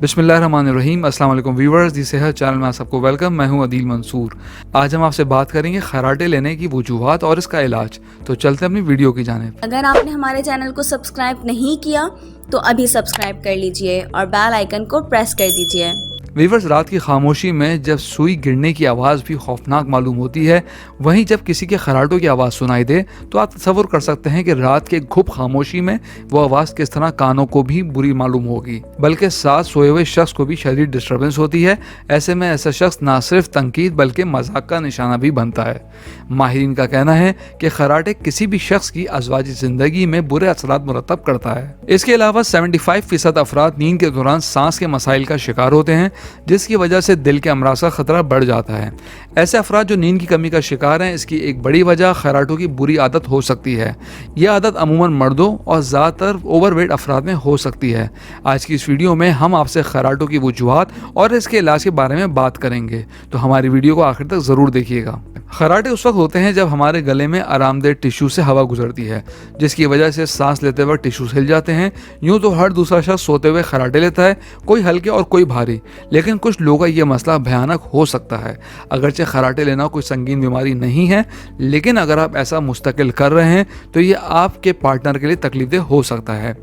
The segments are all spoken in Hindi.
बिस्मिल्लाहिर्रहमानिर्रहीम। अस्सलाम वालेकुम व्यूअर्स, दी सेहत चैनल में आप सबको वेलकम। मैं हूं अदील मंसूर। आज हम आपसे बात करेंगे खराटे लेने की वजूहात और इसका इलाज। तो चलते हैं अपनी वीडियो की जानिब। अगर आपने हमारे चैनल को सब्सक्राइब नहीं किया तो अभी सब्सक्राइब कर लीजिए और बेल आइकन को प्रेस कर दीजिए। वीवर्स, रात की खामोशी में जब सुई गिरने की आवाज़ भी खौफनाक मालूम होती है, वहीं जब किसी के खराटों की आवाज़ सुनाई दे तो आप तसव्वुर कर सकते हैं कि रात के गुप खामोशी में वो आवाज़ किस तरह कानों को भी बुरी मालूम होगी, बल्कि साथ सोए हुए शख्स को भी शदीद डिस्टर्बेंस होती है। ऐसे में ऐसा शख्स ना सिर्फ तनकीद बल्कि मजाक का निशाना भी बनता है। माहिरीन का कहना है कि खराटे किसी भी शख्स की अज़वाजी ज़िंदगी में बुरे असरात मुरतब करता है। इसके अलावा 75% अफराद नींद के दौरान सांस के मसाइल का शिकार होते हैं, जिसकी वजह से दिल के अमराज का खतरा बढ़ जाता है। ऐसे अफराद जो नींद की कमी का शिकार हैं, इसकी एक बड़ी वजह खराटों की बुरी आदत हो सकती है। यह आदत अमूमन मर्दों और ज़्यादातर ओवरवेट अफराद में हो सकती है। आज की इस वीडियो में हम आपसे खराटों की वजूहात और इसके इलाज के बारे में बात करेंगे, तो हमारी वीडियो को आखिर तक ज़रूर देखिएगा। खराटे उस वक्त होते हैं जब हमारे गले में आरामदेह टिश्यू से हवा गुजरती है, जिसकी वजह से सांस लेते वक्त टिश्यू हिल जाते हैं। यूं तो हर दूसरा शख्स सोते हुए खराटे लेता है, कोई हल्के और कोई भारी, लेकिन कुछ लोगों का यह मसला भयानक हो सकता है। अगरचे खराटे लेना कोई संगीन बीमारी नहीं है, लेकिन अगर आप ऐसा मुस्तकिल कर रहे हैं तो ये आपके पार्टनर के लिए तकलीफदेह हो सकता है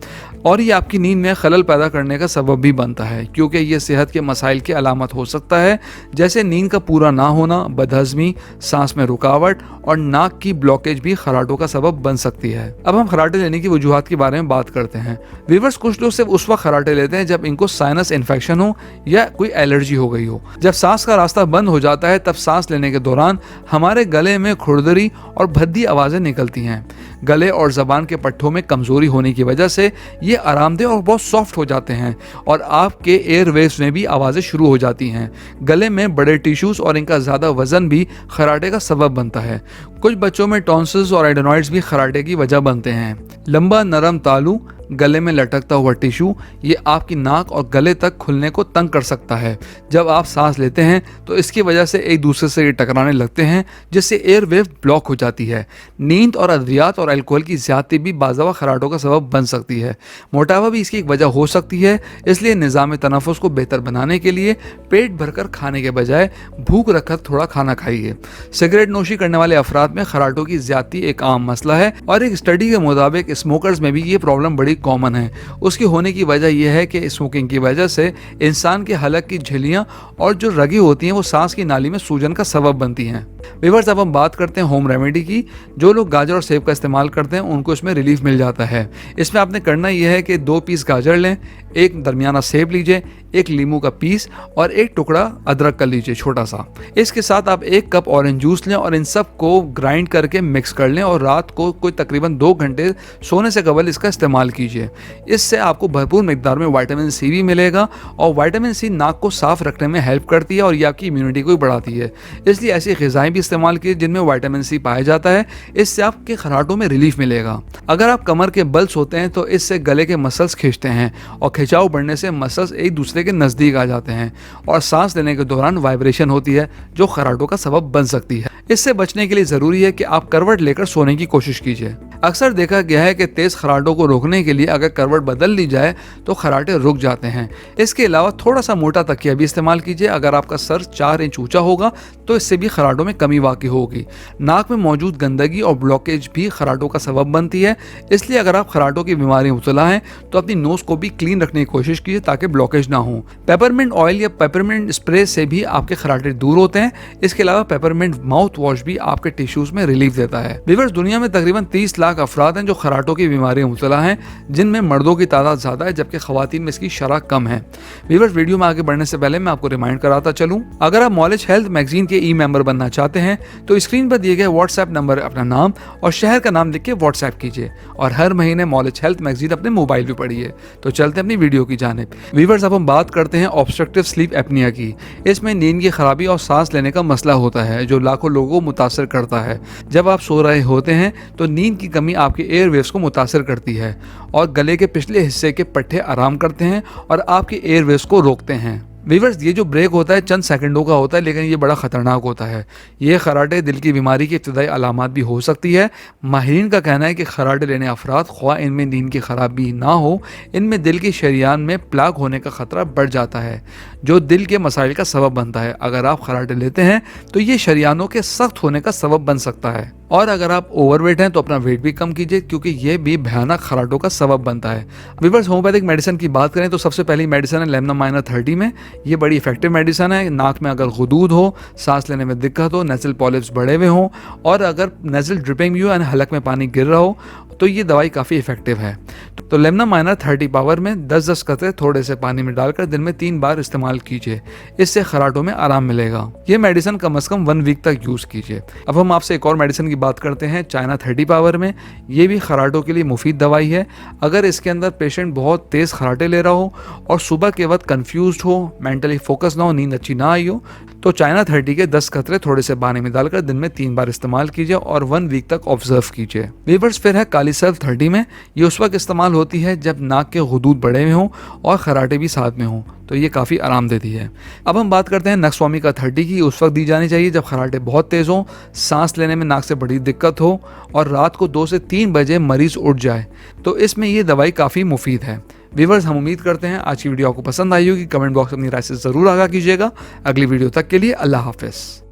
और ये आपकी नींद में खलल पैदा करने का सबब भी बनता है, क्योंकि ये सेहत के मसाइल की अलामत हो सकता है, जैसे नींद का पूरा ना होना, बदहज़मी, सांस में रुकावट और नाक की ब्लॉकेज भी खराटों का सबब बन सकती है। अब हम खराटे लेने की वजूहात के बारे में बात करते हैं। व्यूअर्स, कुछ लोग सिर्फ उस वक्त खराटे लेते हैं जब इनको साइनस इन्फेक्शन हो या कोई एलर्जी हो गई हो। जब सांस का रास्ता बंद हो जाता है, तब सांस लेने के दौरान हमारे गले में खुरदरी और भद्दी आवाज़ें निकलती हैं। गले और ज़बान के पट्टों में कमज़ोरी होने की वजह से ये आरामदेह और बहुत सॉफ्ट हो जाते हैं और आपके एयरवेव्स में भी आवाज़ें शुरू हो जाती हैं। गले में बड़े टिश्यूज़ और इनका ज़्यादा वज़न भी खराटे का सबब बनता है। कुछ बच्चों में टॉन्सिल्स और एडेनॉइड्स भी खराटे की वजह बनते हैं। लंबा नरम तालू, गले में लटकता हुआ टिश्यू, ये आपकी नाक और गले तक खुलने को तंग कर सकता है। जब आप सांस लेते हैं तो इसकी वजह से एक दूसरे से ये टकराने लगते हैं, जिससे एयरवेव ब्लॉक हो जाती है। नींद और अद्वियात और अल्कोहल की ज़्यादती भी बाज़ावा खराटों का सबब बन सकती है। मोटापा भी इसकी एक वजह हो सकती है, इसलिए निज़ाम तनफ़ुस को बेहतर बनाने के लिए पेट भरकर खाने के बजाय भूख रखकर थोड़ा खाना खाइए। सिगरेट नोशी करने वाले अफराद में खराटों की ज़्यादती एक आम मसला है और एक स्टडी के मुताबिक स्मोकर्स में भी ये प्रॉब्लम बड़ी कॉमन है। उसकी होने की वजह यह है कि स्मोकिंग की वजह से इंसान के हलक की झिल्लियां और जो रगी होती हैं वो सांस की नाली में सूजन का सबब बनती हैं। व्यूअर्स, अब हम बात करते हैं होम रेमेडी की। जो लोग गाजर और सेब का इस्तेमाल करते हैं उनको इसमें रिलीफ मिल जाता है। इसमें आपने करना यह है कि 2 पीस गाजर लें, एक दरमियाना सेब लीजिए, एक लीमू का पीस और एक टुकड़ा अदरक का लीजिए छोटा सा। इसके साथ आप 1 कप ऑरेंज जूस लें और इन सब को ग्राइंड करके मिक्स कर लें और रात को कोई तकरीबन 2 घंटे सोने से कबल इसका इस्तेमाल कीजिए। इससे आपको भरपूर मिकदार में विटामिन सी भी मिलेगा और विटामिन सी नाक को साफ रखने में हेल्प करती है और ये आपकी इम्यूनिटी को भी बढ़ाती है। इसलिए ऐसी ग़िज़ाएं भी इस्तेमाल कीजिए जिनमें विटामिन सी पाया जाता है। इससे आपके खराटों में रिलीफ मिलेगा। अगर आप कमर के बल सोते हैं तो इससे गले के मसल्स खींचते हैं और खिंचाव बढ़ने से मसल्स एक दूसरे के नज़दीक आ जाते हैं और सांस लेने के दौरान वाइब्रेशन होती है जो खराटों का सबब बन सकती है। इससे बचने के लिए ज़रूरी है कि आप करवट लेकर सोने की कोशिश कीजिए। अक्सर देखा गया है कि तेज़ खराटों को रोकने के लिए अगर करवट बदल ली जाए तो खराटे रुक जाते हैं। इसके अलावा थोड़ा सा मोटा तकिया भी इस्तेमाल कीजिए। अगर आपका सर 4 इंच ऊंचा होगा तो इससे भी खराटों में कमी वाक़ई होगी। नाक में मौजूद गंदगी और ब्लॉकेज भी खराटों का सबब बनती है। इसलिए अगर आप खराटों की बीमारी मुब्तला हैं तो अपनी नोज़ को भी क्लीन रखने की कोशिश कीजिए ताकि ब्लॉकेज ना हो। पेपरमिंट ऑयल या पेपरमिंट स्प्रे से भी आपके खराटे दूर होते हैं। इसके अलावा पेपरमिंट माउथ वॉश भी आपके टिश्यूज में रिलीफ देता है। व्यूअर्स, दुनिया में तकरीबन 30 लाख अफराद हैं जो खराटों की बीमारी मुब्तला हैं, जिनमें मर्दों की तादाद ज़्यादा है जबकि ख़वातीन में इसकी शरह कम है। व्यूअर्स, वीडियो में आगे बढ़ने से पहले मैं आपको रिमाइंड कराता चलूँ, अगर आप नॉलेज हेल्थ मैगजीन के ई मेंबर बनना चाहते हैं तो स्क्रीन पर दिए गए व्हाट्सएप नंबर अपना नाम और शहर का नाम लिख के व्हाट्सएप कीजिए और हर महीने नॉलेज हेल्थ मैगजीन अपने मोबाइल पर पढ़िए। तो चलते हैं अपनी वीडियो की जानिब। व्यूअर्स, अब हम बात करते हैं ऑब्स्ट्रक्टिव स्लीप एपनिया की। इसमें नींद की खराबी और सांस लेने का मसला होता है जो लाखों लोगों को मुतासर करता है। जब आप सो रहे होते हैं तो नींद की कमी आपके एयरवेव्स को मुतासर करती है और गले के पिछले हिस्से के पट्टे आराम करते हैं और आपके एयरवेव्स को रोकते हैं। वीवर्स, ये जो ब्रेक होता है चंद सेकंडों का होता है, लेकिन ये बड़ा खतरनाक होता है। ये खराटे दिल की बीमारी की इब्तदाई अलामत भी हो सकती है। माहिरीन का कहना है कि खराटे लेने अफराद, ख्वाह इनमें नींद की खराबी ना हो, इनमें दिल की शरियान में प्लाक होने का खतरा बढ़ जाता है, जो दिल के मसाइल का सबब बनता है। अगर आप खराटे लेते हैं तो ये शरियानों के सख्त होने का सबब बन सकता है। और अगर आप ओवरवेट हैं तो अपना वेट भी कम कीजिए, क्योंकि ये भी भयानक खराटों का सबब बनता है। वीवर्स, होम्योपैथिक मेडिसिन की बात करें तो सबसे पहली मेडिसिन है लेमनोमाइनर 30 में। ये बड़ी इफेक्टिव मेडिसिन है। नाक में अगर गुदूद हो, सांस लेने में दिक्कत हो, नेज़ल पॉलिप्स बढ़े हुए हों और अगर नेज़ल ड्रिपिंग भी हो यानी हलक में पानी गिर रहा हो, तो ये दवाई काफ़ी इफेक्टिव है। तो लेमनोमाइनर 30 पावर में 10-10 कतरे थोड़े से पानी में डालकर दिन में 3 बार इस्तेमाल कीजिए। इससे खराटों में आराम मिलेगा। ये मेडिसिन कम से कम 1 वीक तक यूज़ कीजिए। अब हम आपसे एक और मेडिसिन की बात करते हैं, चाइना 30 पावर में। ये भी खराटों के लिए मुफीद दवाई है। अगर इसके अंदर पेशेंट बहुत तेज़ खराटे ले रहा हो और सुबह के वक्त कन्फ्यूज हो, मेंटली फोकस ना हो, नींद अच्छी ना आई हो, तो चाइना 30 के 10 कतरे थोड़े से पानी में डालकर दिन में 3 बार इस्तेमाल कीजिए और 1 वीक तक ऑब्जर्व कीजिए। वीवर्स, फिर है काली सर्फ 30 में। ये उस वक्त इस्तेमाल होती है जब नाक के गुदूद बढ़े हुए हों और खराटे भी साथ में हों, तो ये काफ़ी आराम देती है। अब हम बात करते हैं नक्सवामी 30 की। उस वक्त दी जानी चाहिए जब खराटे बहुत तेज़ हों, सांस लेने में नाक से बड़ी दिक्कत हो और रात को 2 से 3 बजे मरीज उठ जाए, तो इसमें ये दवाई काफ़ी मुफीद है। व्यूअर्स, हम उम्मीद करते हैं आज की वीडियो आपको पसंद आई होगी। कमेंट बॉक्स में अपनी राय से ज़रूर आगाह कीजिएगा। अगली वीडियो तक के लिए अल्लाह हाफिज़।